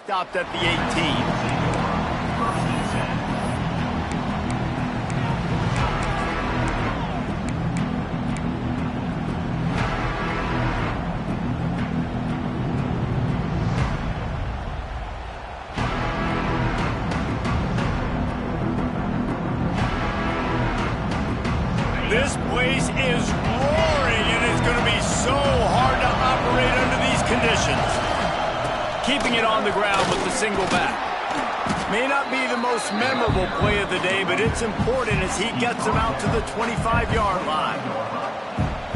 stopped at the 18. This place is roaring, and it's going to be so hard to operate under these conditions. Keeping it on the ground with the single back. May not be the most memorable play of the day, but it's important as he gets them out to the 25-yard line.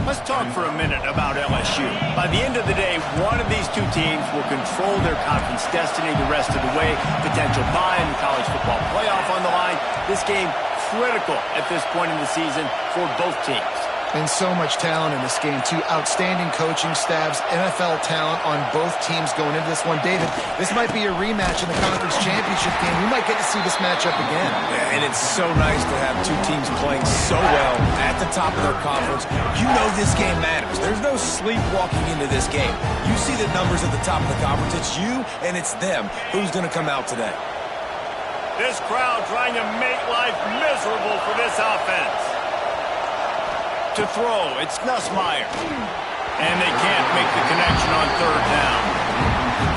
Let's talk for a minute about LSU. By the end of the day, one of these two teams will control their conference destiny the rest of the way. Potential bye in the college football playoff on the line. This game critical at this point in the season for both teams. And so much talent in this game, too. Outstanding coaching staffs, NFL talent on both teams going into this one. David, this might be a rematch in the conference championship game. We might get to see this matchup again. Yeah, and it's so nice to have two teams playing so well at the top of their conference. You know this game matters. There's no sleepwalking into this game. You see the numbers at the top of the conference. It's you and it's them. Who's going to come out today? This crowd trying to make life miserable for this offense. To throw, it's Ncaa. And they can't make the connection on third down.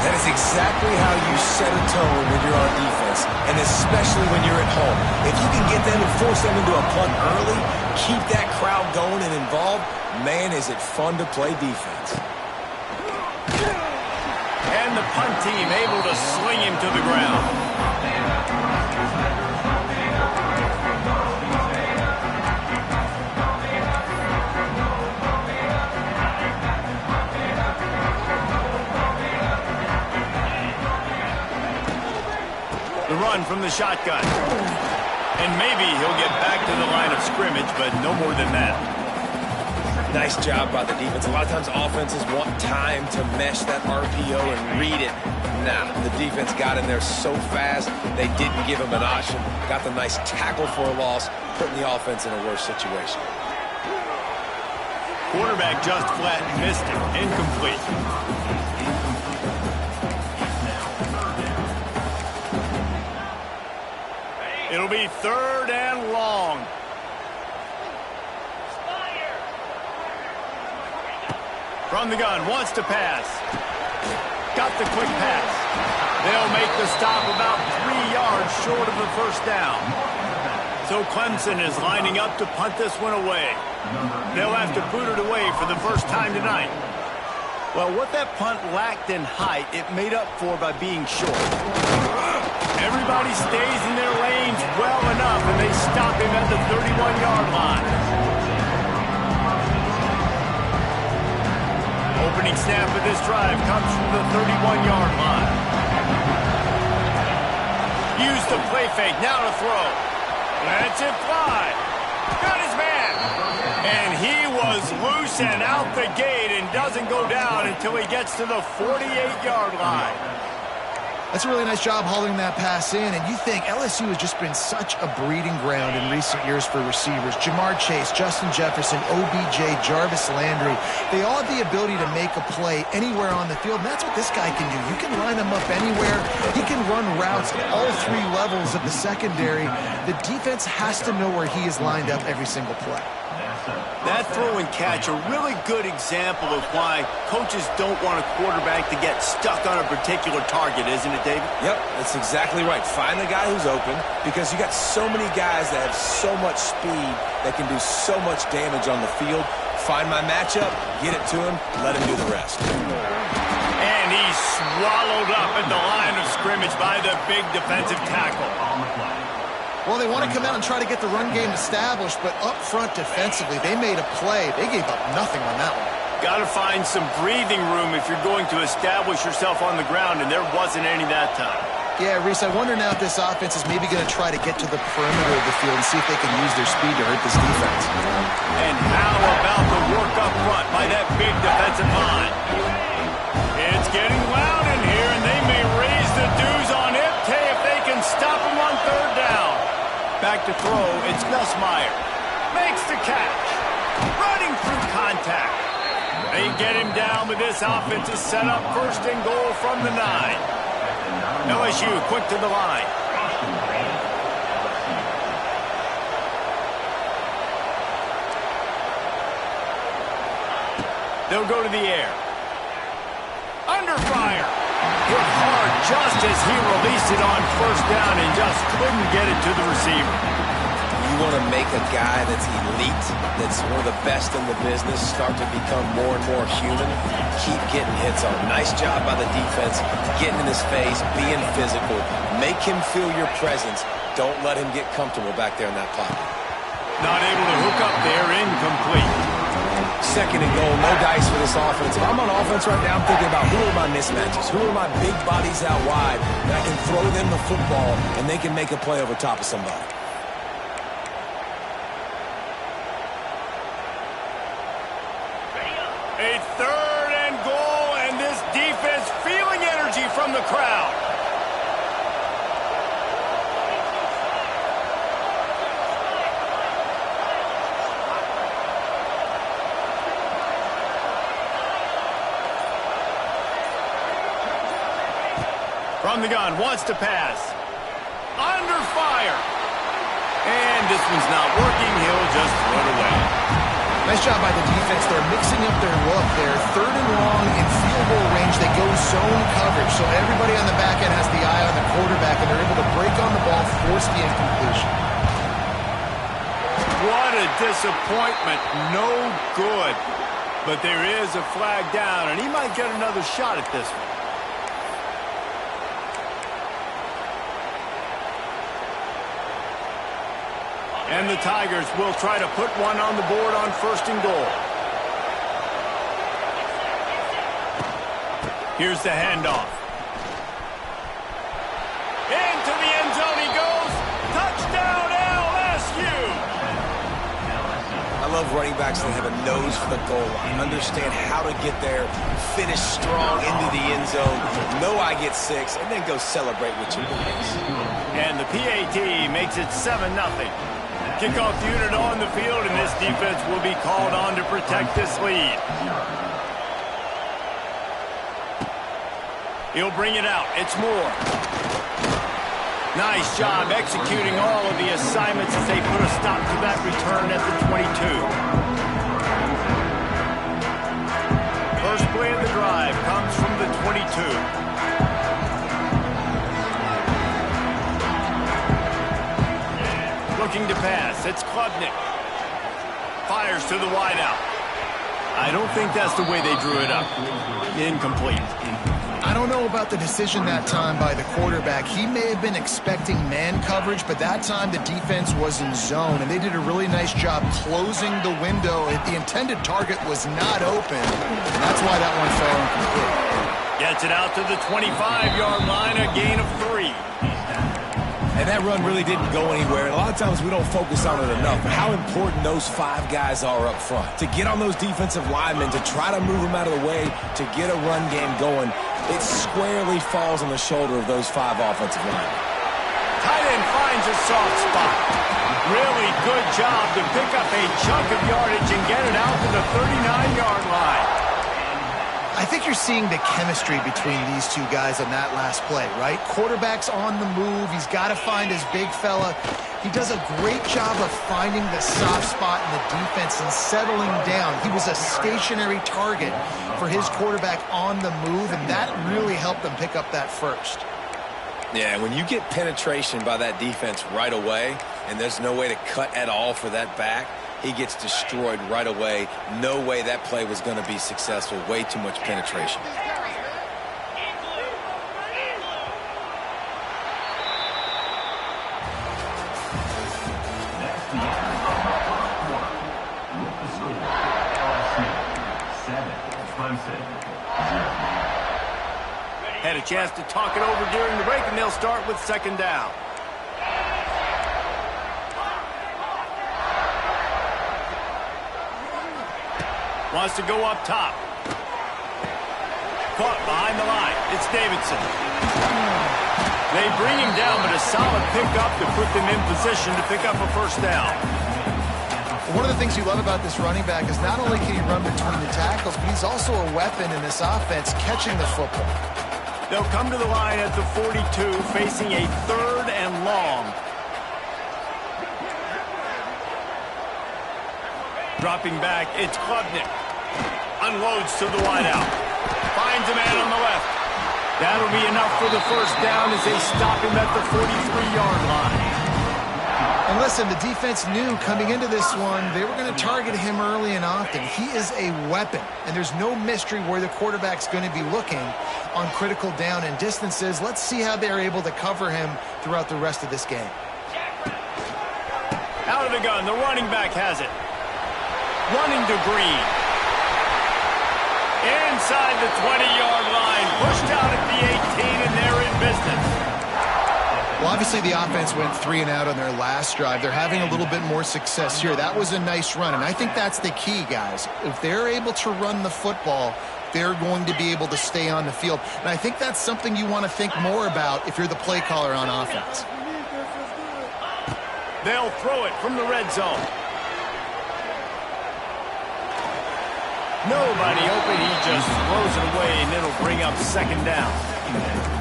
That is exactly how you set a tone when you're on defense, and especially when you're at home. If you can get them and force them into a punt early, keep that crowd going and involved, man, is it fun to play defense. And the punt team able to sling him to the ground. The run from the shotgun. And maybe he'll get back to the line of scrimmage, but no more than that. Nice job by the defense. A lot of times offenses want time to mesh that RPO and read it. Nah, the defense got in there so fast, they didn't give him an option. Got the nice tackle for a loss, putting the offense in a worse situation. Quarterback just flat missed it. Incomplete. It'll be third and long. From the gun, wants to pass. Got the quick pass. They'll make the stop about 3 yards short of the first down. So Clemson is lining up to punt this one away. They'll have to boot it away for the first time tonight. Well, what that punt lacked in height, it made up for by being short. Everybody stays in their lanes well enough, and they stop him at the 31-yard line. Opening snap of this drive comes from the 31-yard line. Use the play fake, now to throw. Lets it fly. Got his man. And he was loose and out the gate and doesn't go down until he gets to the 48-yard line. That's a really nice job hauling that pass in, and you think LSU has just been such a breeding ground in recent years for receivers. Jamar Chase, Justin Jefferson, OBJ, Jarvis Landry, they all have the ability to make a play anywhere on the field, and that's what this guy can do. You can line him up anywhere. He can run routes at all three levels of the secondary. The defense has to know where he is lined up every single play. That throw and catch, a really good example of why coaches don't want a quarterback to get stuck on a particular target, isn't it, David? Yep, that's exactly right. Find the guy who's open, because you got so many guys that have so much speed that can do so much damage on the field. Find my matchup, get it to him, let him do the rest. And he's swallowed up at the line of scrimmage by the big defensive tackle. Well, they want to come out and try to get the run game established, but up front defensively, they made a play. They gave up nothing on that one. Got to find some breathing room if you're going to establish yourself on the ground, and there wasn't any that time. Yeah, Reese, I wonder now if this offense is maybe going to try to get to the perimeter of the field and see if they can use their speed to hurt this defense. And how about the work up front by that big defensive line? It's getting loud in here, and they may raise the dues on Ncaa if they can stop him on third down. Back to throw, it's Ncaa. Makes the catch. Running through contact. They get him down, but this offense is set up first and goal from the 9. LSU quick to the line. They'll go to the air. Under fire. Hit hard just as he released it on first down and just couldn't get it to the receiver. You want to make a guy that's elite, that's one of the best in the business, start to become more and more human, keep getting hits on. Nice job by the defense, getting in his face, being physical. Make him feel your presence. Don't let him get comfortable back there in that pocket. Not able to hook up there, incomplete. Second and goal, no dice for this offense. If I'm on offense right now, I'm thinking about who are my mismatches, who are my big bodies out wide, and I can throw them the football, and they can make a play over top of somebody. A third and goal, and this defense feeling energy from the crowd. From the gun, wants to pass. Under fire. And this one's not working. He'll just throw it away. Nice job by the defense. They're mixing up their look. They're third and long in field goal range. They go zone coverage. So everybody on the back end has the eye on the quarterback, and they're able to break on the ball, force the incompletion. What a disappointment. No good. But there is a flag down, and he might get another shot at this one. And the Tigers will try to put one on the board on first and goal. Here's the handoff. Into the end zone he goes. Touchdown LSU. I love running backs that have a nose for the goal line. Understand how to get there, finish strong into the end zone, know I get 6, and then go celebrate with your boys. And the PAT makes it 7-0. Kickoff unit on the field, and this defense will be called on to protect this lead. He'll bring it out. It's Moore. Nice job executing all of the assignments as they put a stop to that return at the 22. First play of the drive comes from the 22. Looking to pass. It's Klubnik. Fires to the wideout. I don't think that's the way they drew it up. Incomplete. I don't know about the decision that time by the quarterback. He may have been expecting man coverage, but that time the defense was in zone, and they did a really nice job closing the window. The intended target was not open, and that's why that one fell incomplete. Gets it out to the 25-yard line, a gain of 3. And that run really didn't go anywhere. And a lot of times we don't focus on it enough. But how important those 5 guys are up front. To get on those defensive linemen, to try to move them out of the way, to get a run game going, it squarely falls on the shoulder of those 5 offensive linemen. Tight end finds a soft spot. Really good job to pick up a chunk of yardage and get it out to the 39-yard line. I think you're seeing the chemistry between these two guys on that last play, right? Quarterback's on the move. He's got to find his big fella. He does a great job of finding the soft spot in the defense and settling down. He was a stationary target for his quarterback on the move, and that really helped them pick up that first. Yeah, when you get penetration by that defense right away, and there's no way to cut at all for that back, he gets destroyed right away. No way that play was going to be successful. Way too much penetration. Had a chance to talk it over during the break, and they'll start with second down. Wants to go up top. Caught behind the line. It's Davidson. They bring him down, but a solid pickup to put them in position to pick up a first down. One of the things you love about this running back is not only can he run between the tackles, but he's also a weapon in this offense catching the football. They'll come to the line at the 42, facing a 3rd and long. Dropping back, it's Klubnik. Unloads to the wideout. Finds a man on the left. That'll be enough for the first down as they stop him at the 43-yard line. And listen, the defense knew coming into this one, they were going to target him early and often. He is a weapon, and there's no mystery where the quarterback's going to be looking on critical down and distances. Let's see how they're able to cover him throughout the rest of this game. Out of the gun, the running back has it. Running to Green. Inside the 20-yard line, pushed out at the 18, and they're in business. Well, obviously the offense went 3 and out on their last drive. They're having a little bit more success here. That was a nice run, and I think that's the key, guys. If they're able to run the football, they're going to be able to stay on the field. And I think that's something you want to think more about if you're the play caller on offense. They'll throw it from the red zone. Nobody open. He just throws it away, and it'll bring up 2nd down.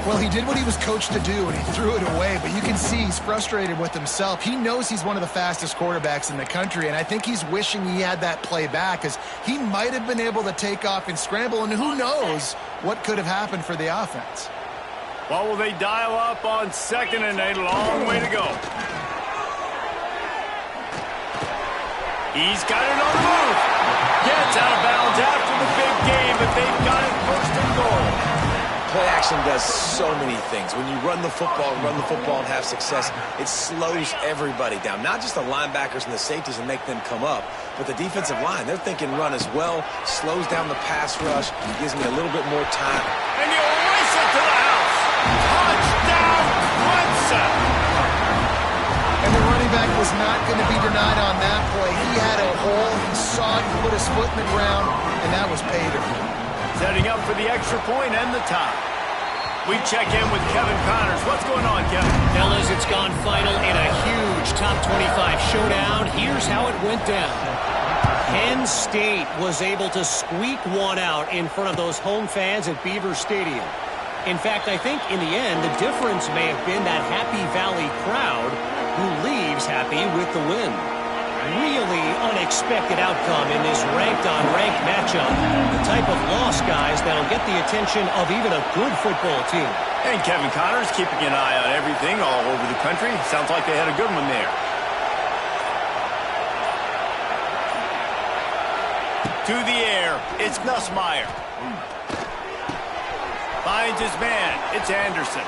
Well, he did what he was coached to do, and he threw it away, but you can see he's frustrated with himself. He knows he's one of the fastest quarterbacks in the country, and I think he's wishing he had that play back, because he might have been able to take off and scramble, and who knows what could have happened for the offense. Well, will they dial up on 2nd and a long way to go? He's got it on the move. Gets out of bounds after the big game, but they've got it 1st and goal. Play action does so many things. When you run the football and have success, it slows everybody down. Not just the linebackers and the safeties and make them come up, but the defensive line. They're thinking run as well, slows down the pass rush, gives me a little bit more time. And you race it to the house. Touchdown, Clemson. And the running back was not going to be denied on that play. He had a hole, he saw it, he put his foot in the ground, and that was pay dirt. Setting up for the extra point and the tie. We check in with Kevin Connors. What's going on, Kevin? Fellas, it's gone final in a huge top 25 showdown. Here's how it went down. Penn State was able to squeak one out in front of those home fans at Beaver Stadium. In fact, I think in the end, the difference may have been that Happy Valley crowd who leaves happy with the win. Really unexpected outcome in this ranked-on-ranked matchup. The type of loss, guys, that'll get the attention of even a good football team. And Kevin Connors keeping an eye on everything all over the country. Sounds like they had a good one there. To the air, it's Nussmeier. Finds his man, it's Anderson.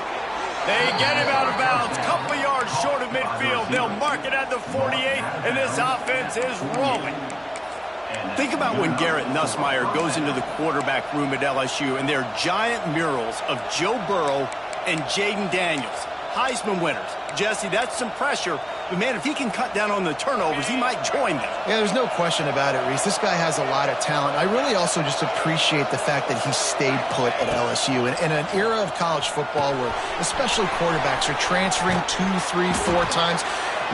They get him out of bounds, couple yards short of midfield. They'll mark it at the 48, and this offense is rolling. Think about when Garrett Nussmeier goes into the quarterback room at LSU, and there are giant murals of Joe Burrow and Jaden Daniels, Heisman winners. Jesse, that's some pressure. But, man, if he can cut down on the turnovers, he might join them. Yeah, there's no question about it, Reese. This guy has a lot of talent. I really also just appreciate the fact that he stayed put at LSU. In an era of college football where especially quarterbacks are transferring 2, 3, 4 times,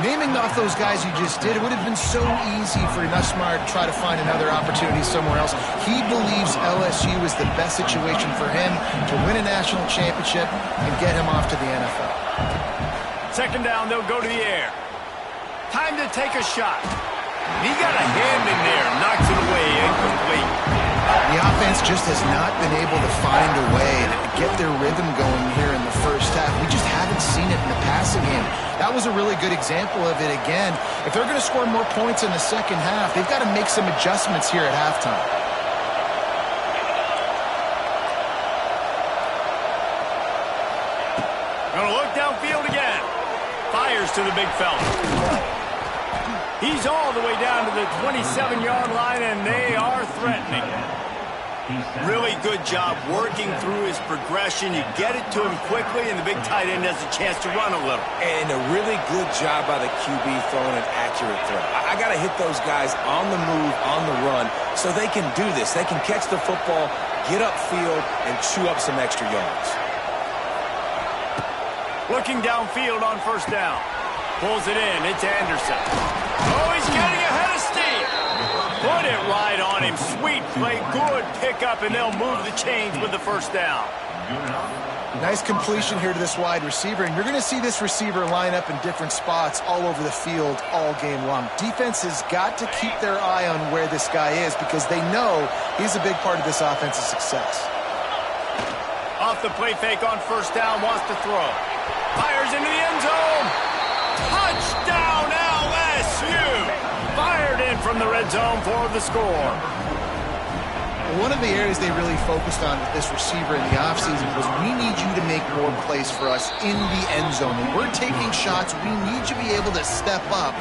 naming off those guys you just did, it would have been so easy for Nussmeier to try to find another opportunity somewhere else. He believes LSU is the best situation for him to win a national championship and get him off to the NFL. 2nd down, they'll go to the air. Time to take a shot. He got a hand in there, knocks it away, incomplete. The offense just has not been able to find a way to get their rhythm going here in the first half. We just haven't seen it in the passing game. That was a really good example of it again. If they're going to score more points in the second half, they've got to make some adjustments here at halftime. Gonna look downfield again. Fires to the big fella. He's all the way down to the 27-yard line, and they are threatening. Really good job working through his progression. You get it to him quickly, and the big tight end has a chance to run a little. And a really good job by the QB throwing an accurate throw. I got to hit those guys on the move, on the run, so they can do this. They can catch the football, get upfield, and chew up some extra yards. Looking downfield on 1st down. Pulls it in. It's Anderson. Oh, he's getting ahead of steam. Put it right on him. Sweet play. Good pickup, and they'll move the chains with the 1st down. Nice completion here to this wide receiver, and you're going to see this receiver line up in different spots all over the field all game long. Defense has got to keep their eye on where this guy is because they know he's a big part of this offense's success. Off the play fake on first down, wants to throw. Fires into the end zone. Touchdown, LSU! Fired in from the red zone for the score. One of the areas they really focused on with this receiver in the offseason was we need you to make more plays for us in the end zone. When we're taking shots, we need you to be able to step up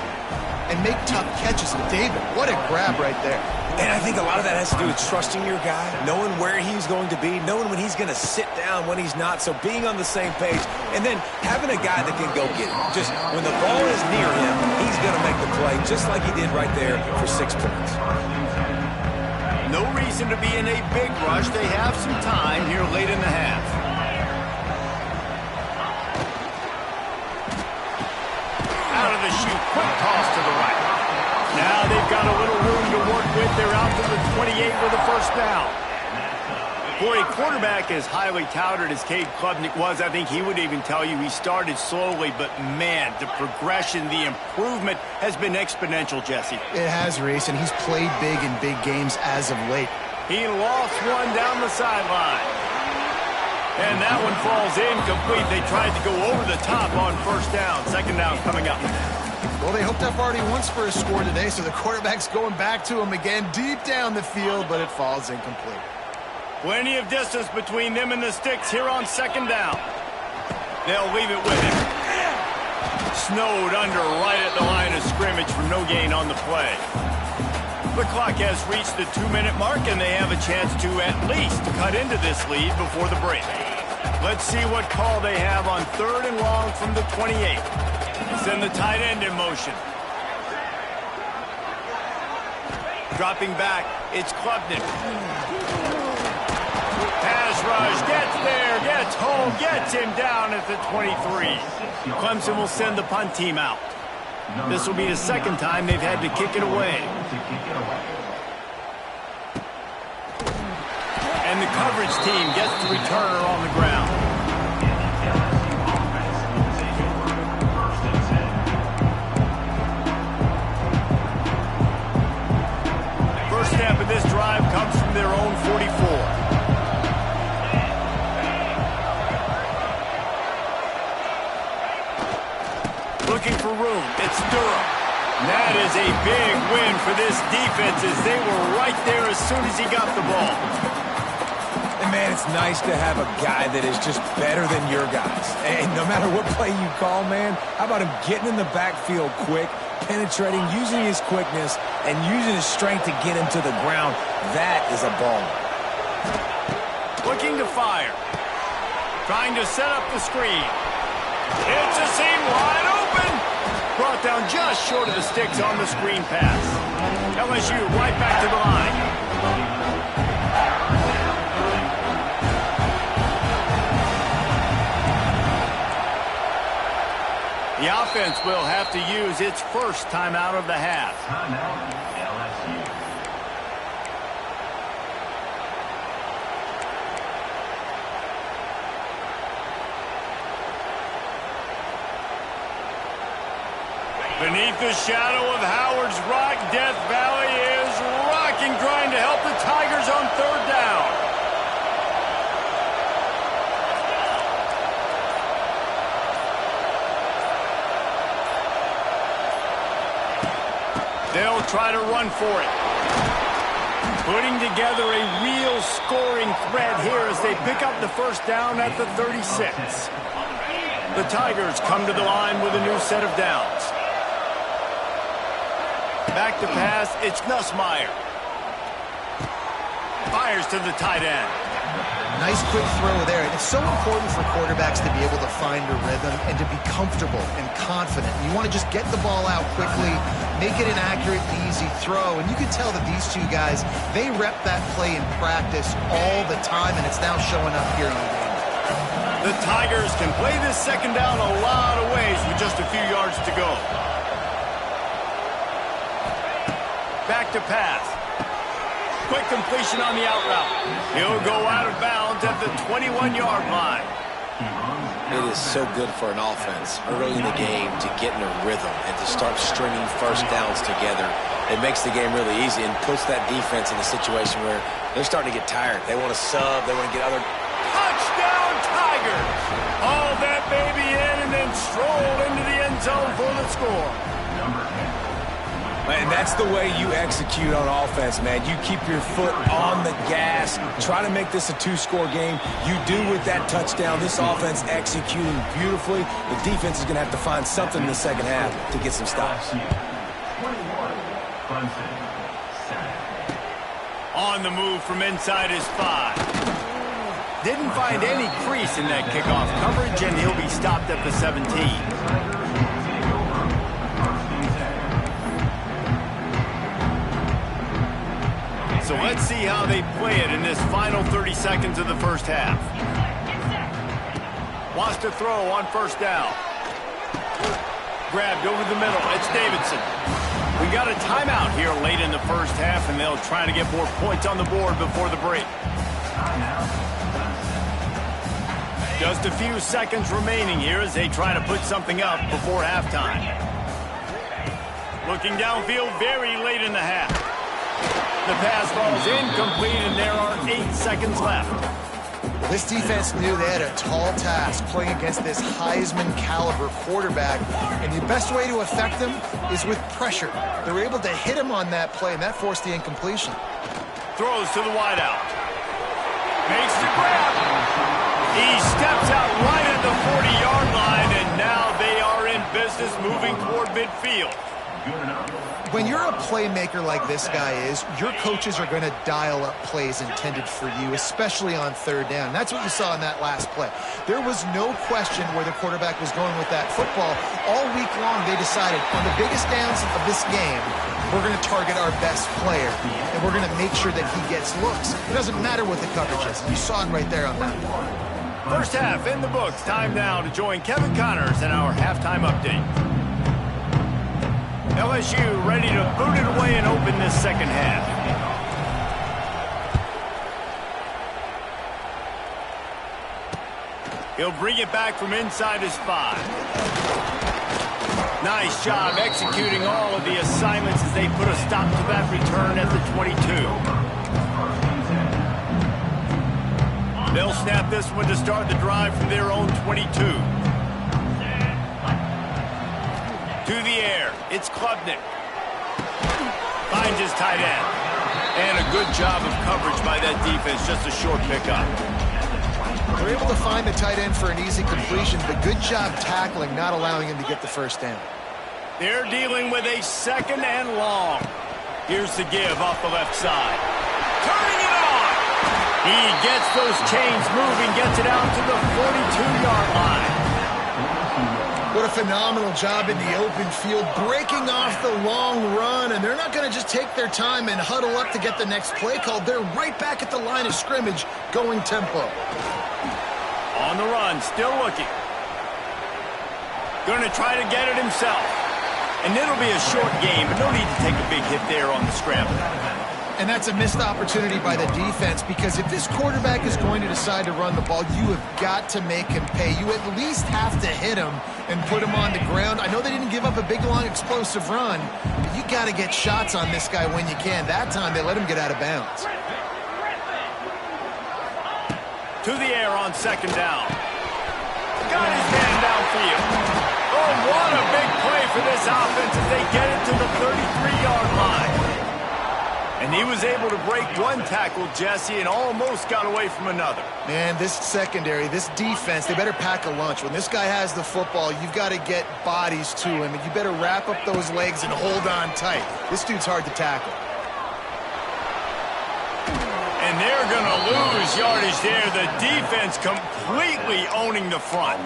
and make tough catches. And David, what a grab right there. And I think a lot of that has to do with trusting your guy, knowing where he's going to be, knowing when he's going to sit down, when he's not, so being on the same page, and then having a guy that can go get it. Just when the ball is near him, he's going to make the play, just like he did right there for 6 points. No reason to be in a big rush. They have some time here late in the half. Out of the chute, quick toss to the right. Now they've got a little room to work with. They're out to the 28 with a first down. For a quarterback as highly touted as Cade Klubnik was, I think he would even tell you he started slowly, but man, the progression, the improvement has been exponential, Jesse. It has, Reese, and he's played big in big games as of late. He lost one down the sideline. And that one falls incomplete. They tried to go over the top on first down. Second down coming up. Well, they hoped up already once for a score today, so the quarterback's going back to him again deep down the field, but it falls incomplete. Plenty of distance between them and the sticks here on second down. They'll leave it with him. Snowed under right at the line of scrimmage for no gain on the play. The clock has reached the 2-minute mark, and they have a chance to at least cut into this lead before the break. Let's see what call they have on 3rd and long from the 28. Send the tight end in motion. Dropping back, it's Klubnik. Pass rush, gets there, gets home, gets him down at the 23. Clemson will send the punt team out. This will be the second time they've had to kick it away. And the coverage team gets the returner on the ground. First snap of this drive comes from their own 44. Looking for room. It's Durham. That is a big win for this defense as they were right there as soon as he got the ball. And, man, it's nice to have a guy that is just better than your guys. And no matter what play you call, man, how about him getting in the backfield quick, penetrating, using his quickness, and using his strength to get him to the ground? That is a baller. Looking to fire. Trying to set up the screen. It's a seam wide open. Brought down just short of the sticks on the screen pass. LSU right back to the line. The offense will have to use its first timeout of the half. Timeout, LSU. Beneath the shadow of Howard's Rock, Death Valley is rocking, trying to help the Tigers on 3rd down. They'll try to run for it. Putting together a real scoring threat here as they pick up the first down at the 36. The Tigers come to the line with a new set of downs. Back to pass, it's Nussmeier. Fires to the tight end. Nice quick throw there. It's so important for quarterbacks to be able to find a rhythm and to be comfortable and confident. You want to just get the ball out quickly, make it an accurate, easy throw. And you can tell that these two guys, they rep that play in practice all the time, and it's now showing up here in the game. The Tigers can play this second down a lot of ways with just a few yards to go. Back to pass. Quick completion on the out route. He'll go out of bounds at the the 21-yard line. It is so good for an offense early in the game to get in a rhythm and to start stringing first downs together. It makes the game really easy and puts that defense in a situation where they're starting to get tired. They want to sub. They want to get other... Touchdown, Tigers! Haul that baby in and then stroll into the end zone for the score. And that's the way you execute on offense, man. You keep your foot on the gas. Try to make this a two-score game. You do with that touchdown. This offense executing beautifully. The defense is going to have to find something in the second half to get some stops. On the move from inside his 5. Didn't find any crease in that kickoff coverage, and he'll be stopped at the 17. So let's see how they play it in this final 30 seconds of the first half. Wants to throw on first down. Grabbed over the middle. It's Davidson. We got a timeout here late in the first half, and they'll try to get more points on the board before the break. Just a few seconds remaining here as they try to put something up before halftime. Looking downfield very late in the half. The pass falls incomplete, and there are 8 seconds left. This defense knew they had a tall task playing against this Heisman-caliber quarterback, and the best way to affect him is with pressure. They were able to hit him on that play, and that forced the incompletion. Throws to the wideout. Makes the grab. He steps out right at the 40-yard line, and now they are in business moving toward midfield. When you're a playmaker like this guy is, your coaches are going to dial up plays intended for you, especially on third down. That's what you saw in that last play. There was no question where the quarterback was going with that football. All week long, they decided on the biggest downs of this game, we're going to target our best player, and we're going to make sure that he gets looks. It doesn't matter what the coverage is. You saw it right there on that play. First half in the books. Time now to join Kevin Connors in our halftime update. LSU ready to boot it away and open this second half. He'll bring it back from inside his 5. Nice job executing all of the assignments as they put a stop to that return at the 22. They'll snap this one to start the drive from their own 22. To the air, it's Klubnik. Finds his tight end. And a good job of coverage by that defense, just a short pickup. They're able to find the tight end for an easy completion, but good job tackling, not allowing him to get the first down. They're dealing with a second and long. Here's the give off the left side. Turning it on! He gets those chains moving, gets it out to the 42-yard line. What a phenomenal job in the open field, breaking off the long run, and they're not going to just take their time and huddle up to get the next play called. They're right back at the line of scrimmage, going tempo. On the run, still looking. Going to try to get it himself. And it'll be a short game, but no need to take a big hit there on the scramble. And that's a missed opportunity by the defense, because if this quarterback is going to decide to run the ball, you have got to make him pay. You at least have to hit him and put him on the ground. I know they didn't give up a big, long, explosive run, but you got to get shots on this guy when you can. That time, they let him get out of bounds. To the air on second down. Got his man downfield. Oh, what a big play for this offense as they get it to the 33-yard line. And he was able to break one tackle, Jesse, and almost got away from another. Man, this secondary, this defense, they better pack a lunch. When this guy has the football, you've got to get bodies to him, and you better wrap up those legs and hold on tight. This dude's hard to tackle. And they're going to lose yardage there. The defense completely owning the front.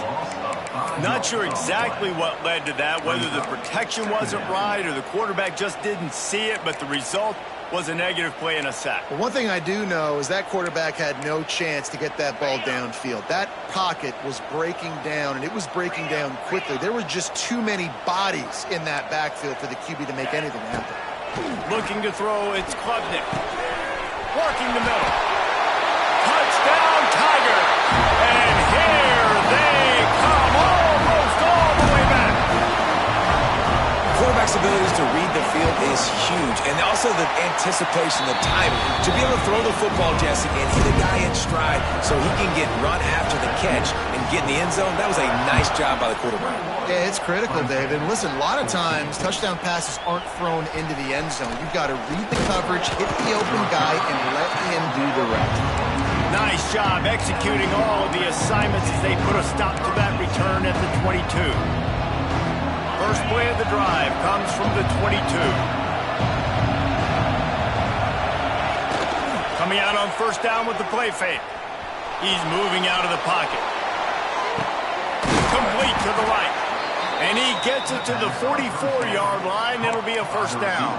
Not sure exactly what led to that, whether the protection wasn't right or the quarterback just didn't see it, but the result was a negative play and a sack. Well, one thing I do know is that quarterback had no chance to get that ball downfield. That pocket was breaking down, and it was breaking down quickly. There were just too many bodies in that backfield for the QB to make anything happen. Looking to throw, it's Klubnik. Working the middle. Touchdown, Tigers! abilities to read the field is huge. And also the anticipation, the timing. To be able to throw the football, Jesse, and hit a guy in stride so he can get run after the catch and get in the end zone, that was a nice job by the quarterback. Yeah, it's critical, Dave. And listen, a lot of times, touchdown passes aren't thrown into the end zone. You've got to read the coverage, hit the open guy, and let him do the rest. Nice job executing all of the assignments as they put a stop to that return at the 22. First play of the drive comes from the 22. Coming out on first down with the play fake. He's moving out of the pocket. Complete to the right. And he gets it to the 44-yard line. It'll be a first down.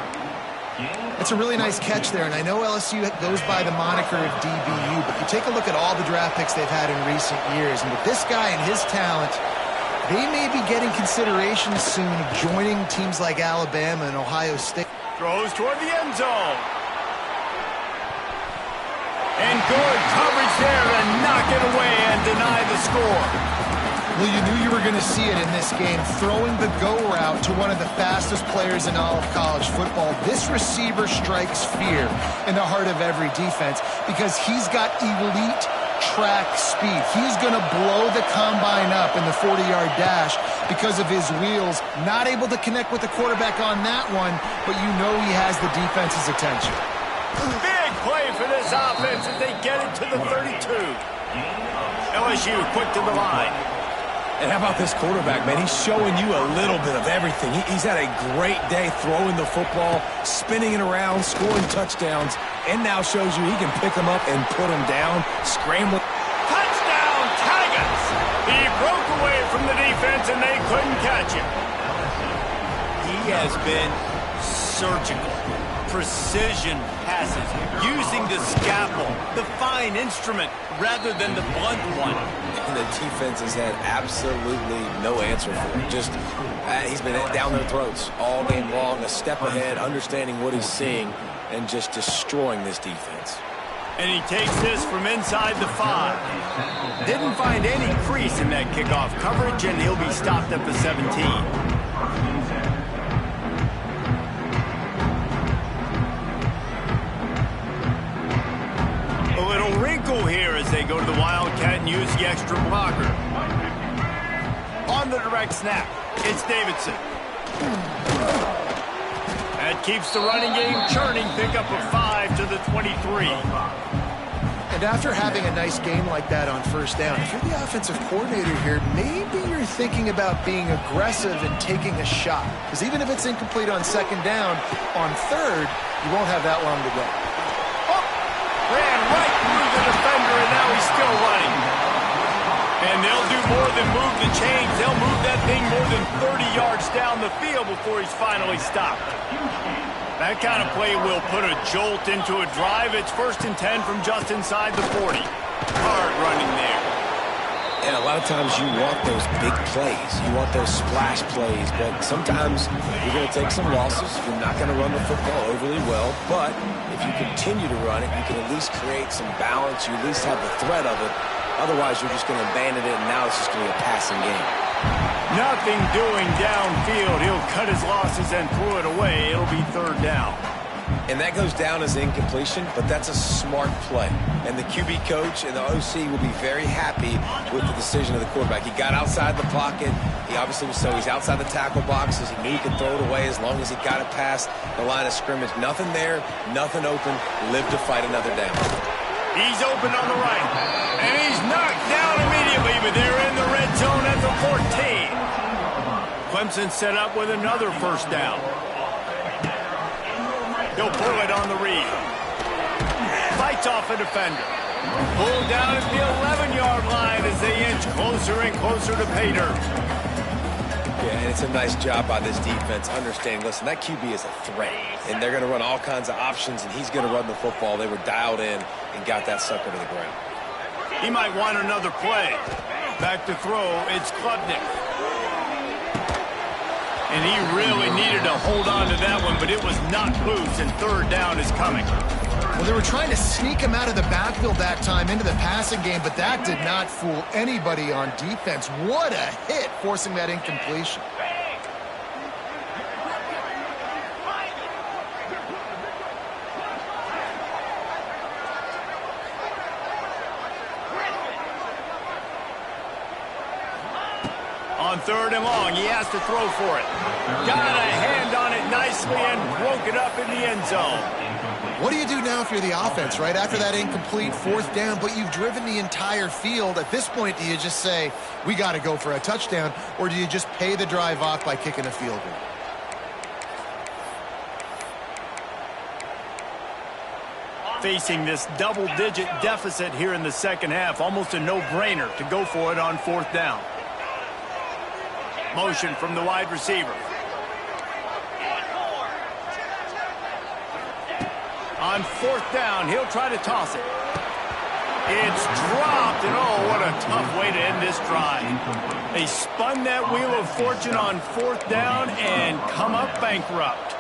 That's a really nice catch there, and I know LSU goes by the moniker of DBU, but you take a look at all the draft picks they've had in recent years, and with this guy and his talent, they may be getting consideration soon of joining teams like Alabama and Ohio State. Throws toward the end zone. And good coverage there to knock it away and deny the score. Well, you knew you were going to see it in this game, throwing the go route to one of the fastest players in all of college football. This receiver strikes fear in the heart of every defense because he's got elite track speed. He's going to blow the combine up in the 40-yard dash because of his wheels. Not able to connect with the quarterback on that one, but you know he has the defense's attention. Big play for this offense as they get it to the 32. LSU quick to the line. And how about this quarterback, man? He's showing you a little bit of everything. He's had a great day throwing the football, spinning it around, scoring touchdowns, and now shows you he can pick them up and put them down, scramble. Touchdown, Tigers! He broke away from the defense, and they couldn't catch him. He has been surgical. Precision passes, using the scalpel, the fine instrument, rather than the blunt one. And the defense has had absolutely no answer for him. Just, he's been down their throats all game long, a step ahead, understanding what he's seeing, and just destroying this defense. And he takes this from inside the 5. Didn't find any crease in that kickoff coverage, and he'll be stopped at the 17. Wrinkle here as they go to the Wildcat and use the extra blocker. On the direct snap, it's Davidson. That keeps the running game churning. Pick up a 5 to the 23. And after having a nice game like that on first down, if you're the offensive coordinator here, maybe you're thinking about being aggressive and taking a shot. Because even if it's incomplete on second down, on third, you won't have that long to go. Ran right through the defender, and now he's still running. And they'll do more than move the chains. They'll move that thing more than 30 yards down the field before he's finally stopped. That kind of play will put a jolt into a drive. It's 1st and 10 from just inside the 40. Hard running there. And a lot of times you want those big plays. You want those splash plays. But sometimes you're going to take some losses. You're not going to run the football overly well. But if you continue to run it, you can at least create some balance. You at least have the threat of it. Otherwise, you're just going to abandon it, and now it's just going to be a passing game. Nothing doing downfield. He'll cut his losses and throw it away. It'll be 3rd down. And that goes down as incompletion, but that's a smart play. And the QB coach and the OC will be very happy with the decision of the quarterback. He got outside the pocket. He obviously was he's outside the tackle boxes. He knew he could throw it away as long as he got it past the line of scrimmage. Nothing there, nothing open. Live to fight another down. He's open on the right. And he's knocked down immediately, but they're in the red zone at the 14. Clemson set up with another 1st down. He'll pull it on the read. Fights off a defender. Pulled down at the 11-yard line as they inch closer and closer to pay dirt. Yeah, and it's a nice job by this defense understanding, listen, that QB is a threat. And they're going to run all kinds of options, and he's going to run the football. They were dialed in and got that sucker to the ground. He might want another play. Back to throw, it's Klubnik. And he really needed to hold on to that one, but it was not loose, and 3rd down is coming. Well, they were trying to sneak him out of the backfield that time into the passing game, but that did not fool anybody on defense. What a hit, forcing that incompletion. On 3rd and long, he has to throw for it. Got a hand on it nicely and broke it up in the end zone. What do you do now if you're the offense, right? After that incomplete 4th down, but you've driven the entire field. At this point, do you just say, we got to go for a touchdown, or do you just pay the drive off by kicking a field goal? Facing this double-digit deficit here in the second half, almost a no-brainer to go for it on 4th down. Motion from the wide receiver. On 4th down, he'll try to toss it. It's dropped, and oh, what a tough way to end this drive. They spun that wheel of fortune on 4th down and come up bankrupt.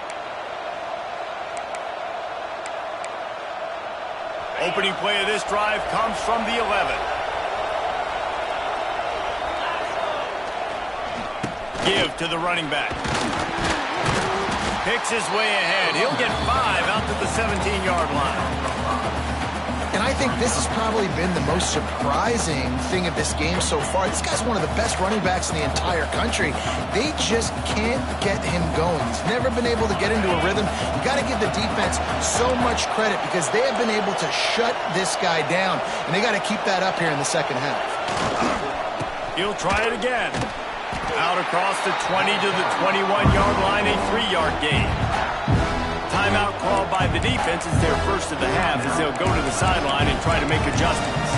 Opening play of this drive comes from the 11. Give to the running back. Picks his way ahead. He'll get 5 out to the 17-yard line. And I think this has probably been the most surprising thing of this game so far. This guy's one of the best running backs in the entire country. They just can't get him going. He's never been able to get into a rhythm. You got to give the defense so much credit because they have been able to shut this guy down, and they got to keep that up here in the second half. He'll try it again. Out across the 20 to the 21-yard line, a 3-yard gain. Timeout called by the defense is their first of the half as they'll go to the sideline and try to make adjustments.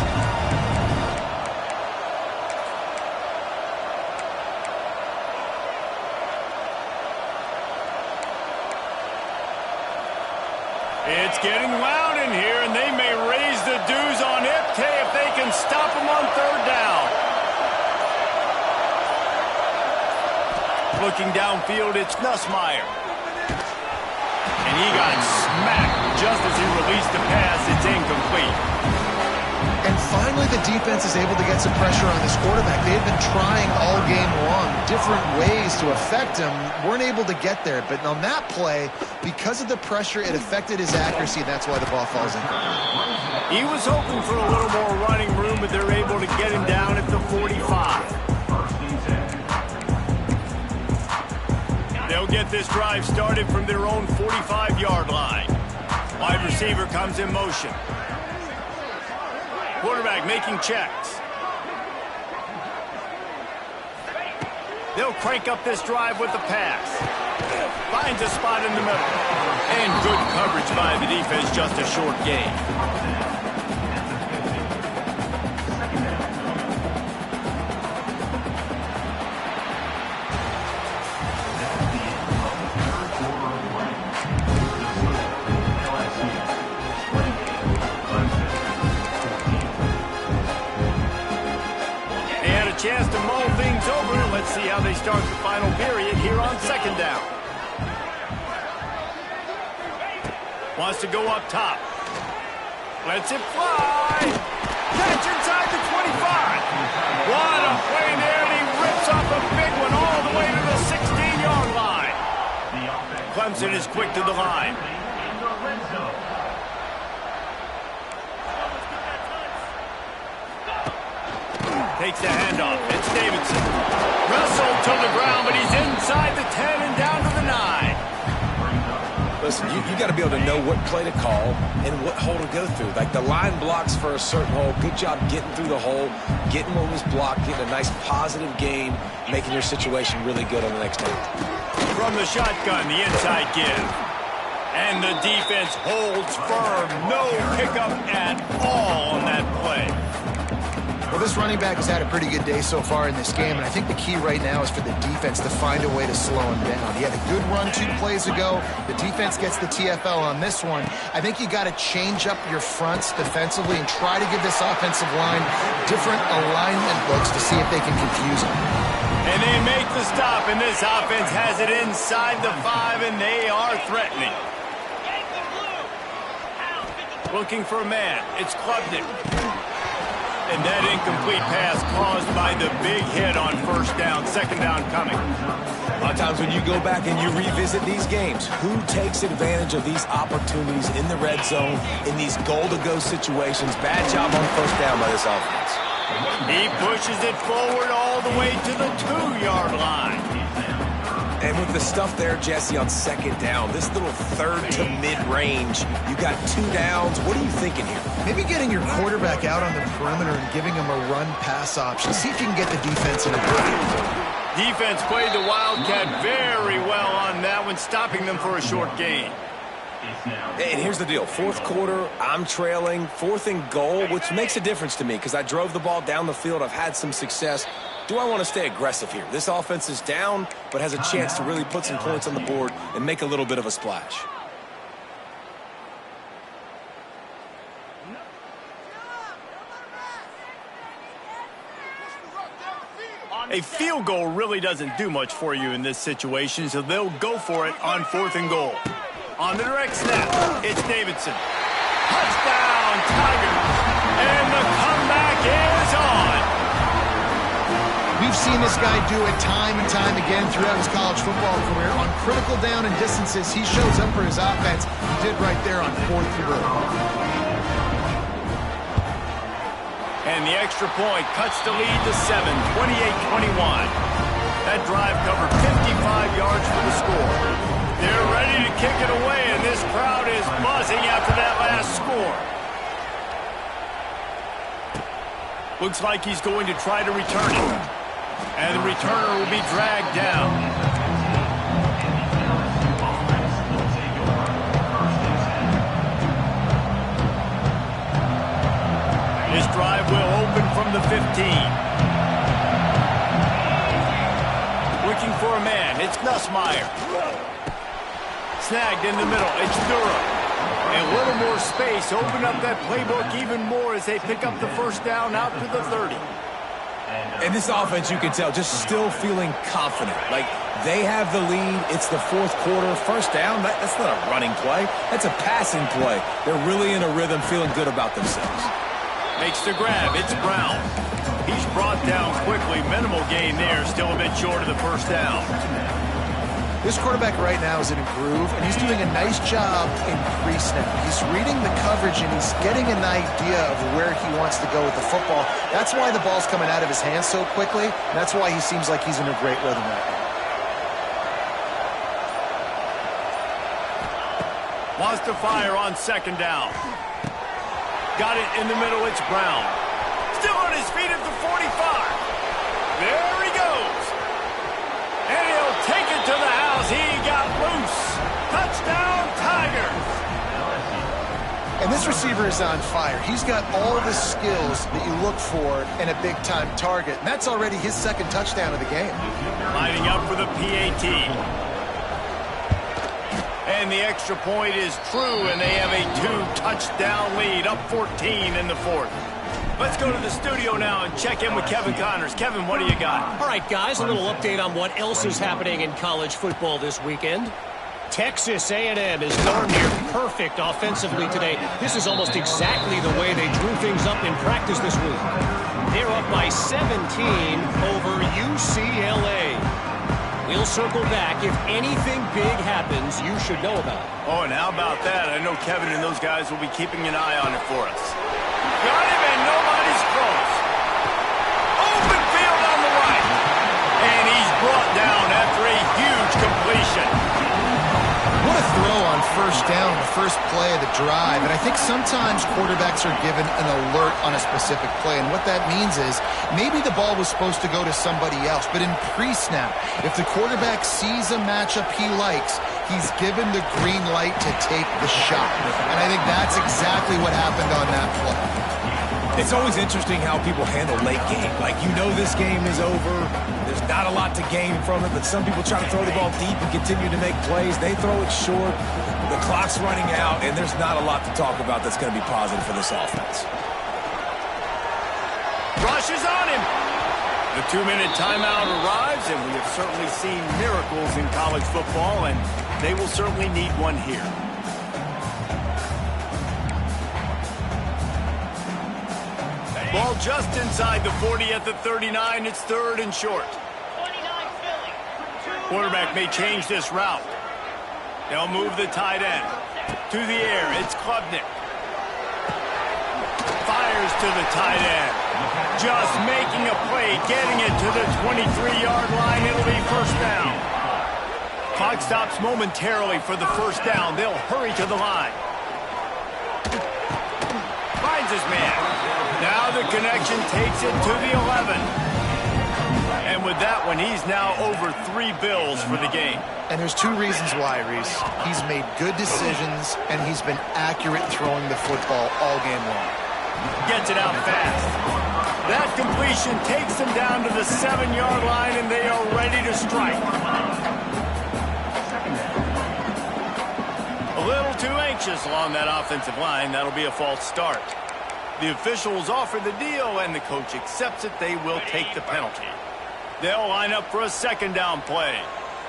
It's getting loud in here, and they may raise the dues on Ncaa if they can stop him on 3rd down. Looking downfield, it's Nussmeier. And he got smacked just as he released the pass. It's incomplete. And finally, the defense is able to get some pressure on this quarterback. They had been trying all game long, different ways to affect him. Weren't able to get there. But on that play, because of the pressure, it affected his accuracy, and that's why the ball falls in. He was hoping for a little more running room, but they're able to get him down at the 45. They'll get this drive started from their own 45-yard line. Wide receiver comes in motion. Quarterback making checks. They'll crank up this drive with the pass. Finds a spot in the middle. And good coverage by the defense, just a short gain. Chance to mull things over. Let's see how they start the final period here on 2nd down. Wants to go up top. Lets it fly. Catch inside the 25. What a play there, and he rips off a big one all the way to the 16-yard line. Clemson is quick to the line. Takes the handoff. It's Davidson. Wrestled to the ground, but he's inside the 10 and down to the 9. Listen, you got to be able to know what play to call and what hole to go through. Like the line blocks for a certain hole. Good job getting through the hole, getting what was blocked, getting a nice positive gain, making your situation really good on the next time. From the shotgun, the inside give. And the defense holds firm. No pickup at all on that play. Well, this running back has had a pretty good day so far in this game, and I think the key right now is for the defense to find a way to slow him down. He had a good run 2 plays ago. The defense gets the TFL on this one. I think you got to change up your fronts defensively and try to give this offensive line different alignment looks to see if they can confuse him. And they make the stop, and this offense has it inside the 5, and they are threatening. Looking for a man. It's Klubnik. And that incomplete pass caused by the big hit on 1st down, 2nd down coming. A lot of times when you go back and you revisit these games, who takes advantage of these opportunities in the red zone, in these goal-to-go situations? Bad job on 1st down by this offense. He pushes it forward all the way to the 2-yard line. And with the stuff there, Jesse, on second down, this little third to mid-range, you got 2 downs. What are you thinking here? Maybe getting your quarterback out on the perimeter and giving him a run-pass option. See if you can get the defense in a break. Defense played the Wildcat very well on that one, stopping them for a short gain. And here's the deal. Fourth quarter, I'm trailing. 4th and goal, which makes a difference to me because I drove the ball down the field. I've had some success. Do I want to stay aggressive here? This offense is down, but has a chance to really put some points on the board and make a little bit of a splash. A field goal really doesn't do much for you in this situation, so they'll go for it on 4th and goal. On the direct snap, it's Davidson. Touchdown, Tigers! And the comeback is on! We've seen this guy do it time and time again throughout his college football career. On critical down and distances, he shows up for his offense. He did right there on 4th and goal. And the extra point cuts the lead to 7, 28-21. That drive covered 55 yards for the score. They're ready to kick it away, and this crowd is buzzing after that last score. Looks like he's going to try to return it. And the returner will be dragged down. This drive will open from the 15. Looking for a man. It's Nussmeier. Snagged in the middle. It's Durham. A little more space. Open up that playbook even more as they pick up the first down out to the 30. And this offense, you can tell, just still feeling confident. Like, they have the lead. It's the 4th quarter. First down, that's not a running play. That's a passing play. They're really in a rhythm, feeling good about themselves. Makes the grab. It's Brown. He's brought down quickly. Minimal gain there. Still a bit short of the first down. This quarterback right now is in a groove, and he's doing a nice job in pre-snap. He's reading the coverage, and he's getting an idea of where he wants to go with the football. That's why the ball's coming out of his hands so quickly, and that's why he seems like he's in a great rhythm right now. Wants to fire on second down. Got it in the middle. It's Brown. Still on his feet at the 45. There he goes. And he'll take it to the house. He got loose. Touchdown, Tigers. And this receiver is on fire. He's got all the skills that you look for in a big-time target. And that's already his 2nd touchdown of the game. Lining up for the PAT. And the extra point is true, and they have a 2-touchdown lead, up 14 in the 4th. Let's go to the studio now and check in with Kevin Connors. Kevin, what do you got? All right, guys, a little update on what else is happening in college football this weekend. Texas A&M is darn near perfect offensively today. This is almost exactly the way they drew things up in practice this week. They're up by 17 over UCLA. We'll circle back. If anything big happens, you should know about it. Oh, and how about that? I know Kevin and those guys will be keeping an eye on it for us. Got him, and nobody's close. Open field on the right. And he's brought down after a huge completion. What a throw on first down, the first play of the drive. And I think sometimes quarterbacks are given an alert on a specific play. And what that means is maybe the ball was supposed to go to somebody else. But in pre-snap, if the quarterback sees a matchup he likes, he's given the green light to take the shot. And I think that's exactly what happened on that play. It's always interesting how people handle late game. Like, you know this game is over. There's not a lot to gain from it, but some people try to throw the ball deep and continue to make plays. They throw it short. The clock's running out, and there's not a lot to talk about that's going to be positive for this offense. Rush is on him. The 2-minute timeout arrives, and we have certainly seen miracles in college football, and they will certainly need one here. Ball just inside the 40 at the 39. It's 3rd and short. Quarterback may change this route. They'll move the tight end. To the air, it's Klubnik. Fires to the tight end. Just making a play, getting it to the 23-yard line. It'll be first down. Clock stops momentarily for the first down. They'll hurry to the line. Finds his man. Now the connection takes it to the 11. And with that one, he's now over 3 bills for the game. And there's 2 reasons why, Reese. He's made good decisions, and he's been accurate throwing the football all game long. Gets it out fast. That completion takes them down to the 7-yard line, and they are ready to strike. A little too anxious along that offensive line. That'll be a false start. The officials offer the deal, and the coach accepts it. They will take the penalty. They'll line up for a second down play.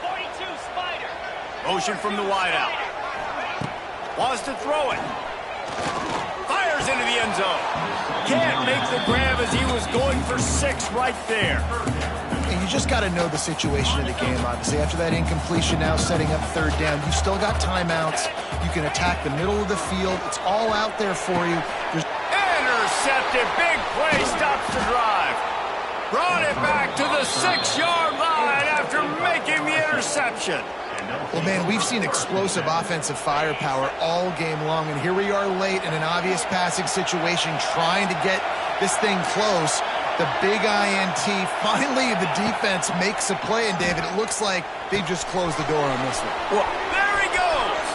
42 Spider. Motion from the wideout. Wants to throw it. Fires into the end zone. Can't make the grab as he was going for 6 right there. And you just got to know the situation of the game, obviously. After that incompletion, now setting up third down, you still got timeouts. You can attack the middle of the field. It's all out there for you. Intercepted. Big play. Stops the drive. Brought it back to the 6-yard line after making the interception. Well, man, we've seen explosive offensive firepower all game long, and here we are late in an obvious passing situation trying to get this thing close. The big INT. Finally, the defense makes a play, and David, it looks like they just closed the door on this one. Well, there he goes.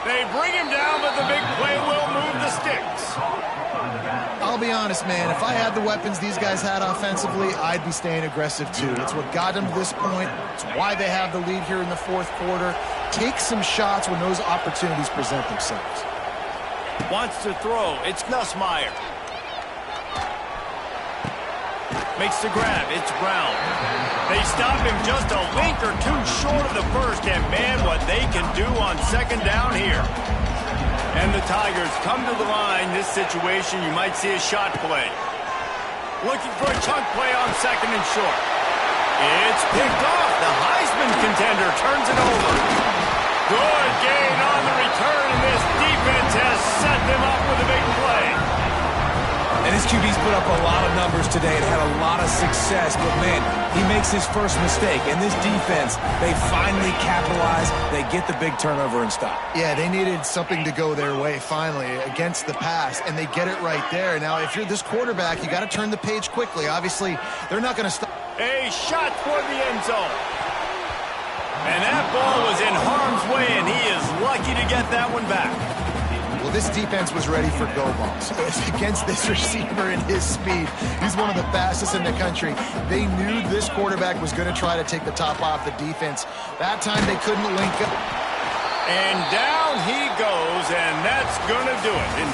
They bring him down, but the big play will move the sticks. I'll be honest, man, if I had the weapons these guys had offensively, I'd be staying aggressive too. It's what got them to this point. It's why they have the lead here in the fourth quarter. Take some shots when those opportunities present themselves. Wants to throw. It's Nussmeier. Makes the grab. It's Brown. They stop him just a link or 2 short of the first, and man, what they can do on second down here. And the Tigers come to the line. This situation, you might see a shot play. Looking for a chunk play on second and short. It's picked off. The Heisman contender turns it over. Good gain on the return, and this defense has set them up with a big play. And his QB's put up a lot of numbers today and had a lot of success. But, man, he makes his first mistake. And this defense, they finally capitalize. They get the big turnover and stop. Yeah, they needed something to go their way, finally, against the pass. And they get it right there. Now, if you're this quarterback, you got to turn the page quickly. Obviously, they're not going to stop. A shot toward the end zone. And that ball was in harm's way, and he is lucky to get that one back. Well, this defense was ready for go balls. Against this receiver and his speed, he's one of the fastest in the country. They knew this quarterback was going to try to take the top off the defense. That time they couldn't link up. And down he goes, and that's going to do it.